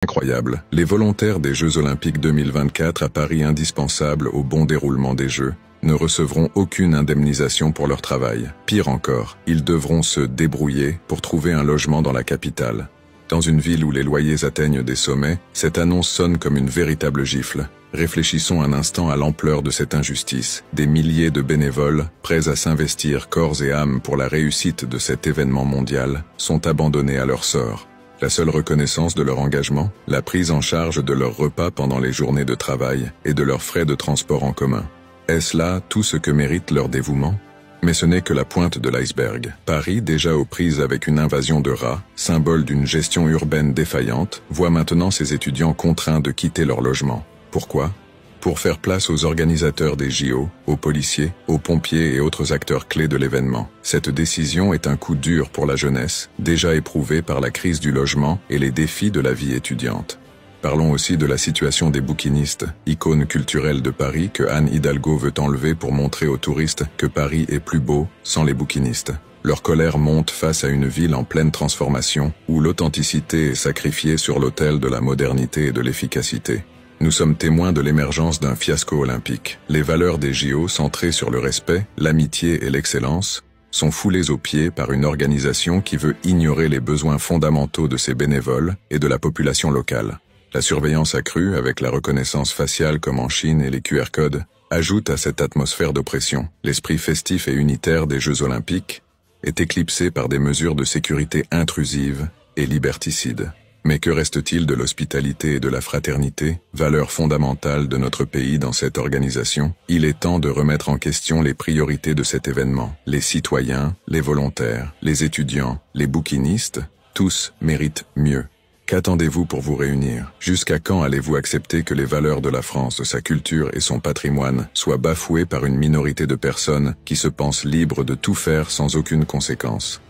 Incroyable, les volontaires des Jeux Olympiques 2024 à Paris indispensables au bon déroulement des Jeux ne recevront aucune indemnisation pour leur travail. Pire encore, ils devront se débrouiller pour trouver un logement dans la capitale. Dans une ville où les loyers atteignent des sommets, cette annonce sonne comme une véritable gifle. Réfléchissons un instant à l'ampleur de cette injustice. Des milliers de bénévoles, prêts à s'investir corps et âme pour la réussite de cet événement mondial, sont abandonnés à leur sort. La seule reconnaissance de leur engagement, la prise en charge de leurs repas pendant les journées de travail et de leurs frais de transport en commun. Est-ce là tout ce que mérite leur dévouement ? Mais ce n'est que la pointe de l'iceberg. Paris, déjà aux prises avec une invasion de rats, symbole d'une gestion urbaine défaillante, voit maintenant ses étudiants contraints de quitter leur logement. Pourquoi ? Pour faire place aux organisateurs des JO, aux policiers, aux pompiers et autres acteurs clés de l'événement. Cette décision est un coup dur pour la jeunesse, déjà éprouvée par la crise du logement et les défis de la vie étudiante. Parlons aussi de la situation des bouquinistes, icône culturelle de Paris que Anne Hidalgo veut enlever pour montrer aux touristes que Paris est plus beau sans les bouquinistes. Leur colère monte face à une ville en pleine transformation, où l'authenticité est sacrifiée sur l'autel de la modernité et de l'efficacité. Nous sommes témoins de l'émergence d'un fiasco olympique. Les valeurs des JO, centrées sur le respect, l'amitié et l'excellence, sont foulées aux pieds par une organisation qui veut ignorer les besoins fondamentaux de ses bénévoles et de la population locale. La surveillance accrue, avec la reconnaissance faciale comme en Chine et les QR codes, ajoute à cette atmosphère d'oppression. L'esprit festif et unitaire des Jeux Olympiques est éclipsé par des mesures de sécurité intrusives et liberticides. Mais que reste-t-il de l'hospitalité et de la fraternité, valeurs fondamentales de notre pays dans cette organisation ? Il est temps de remettre en question les priorités de cet événement. Les citoyens, les volontaires, les étudiants, les bouquinistes, tous méritent mieux. Qu'attendez-vous pour vous réunir ? Jusqu'à quand allez-vous accepter que les valeurs de la France, sa culture et son patrimoine soient bafouées par une minorité de personnes qui se pensent libres de tout faire sans aucune conséquence ?